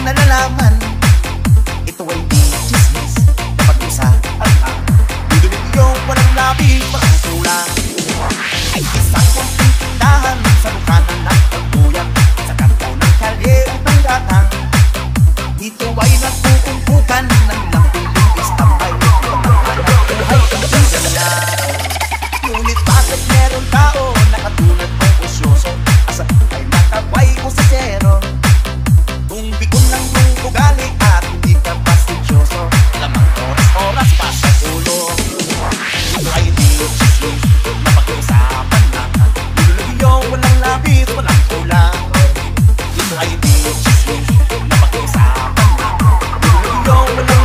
nalalaman. Ito ay di chismis na pag-usapan lang. Video walang labi, walang kulang. Ay isang kunting tindahan sa lukanan ng pagbuyak, sa kanto ng kalye upang datang. Dito ay nagpuumpukan ng ilang piling istambay, pagmamahanap buhay kaibigan niya. Ngunit bakit meron tao na katulad mong usyoso, asa ay nakabay ko sa zero? Kung bikon lang yung ugali at hindi ka pastidyoso, lamang oras-oras pa sa ulo. Ito ay di chismis na pag-uusapan lang. Nilulubyo, walang labis, walang kulang. Ito ay di chismis na pag-uusapan lang. Nilulubyo, walang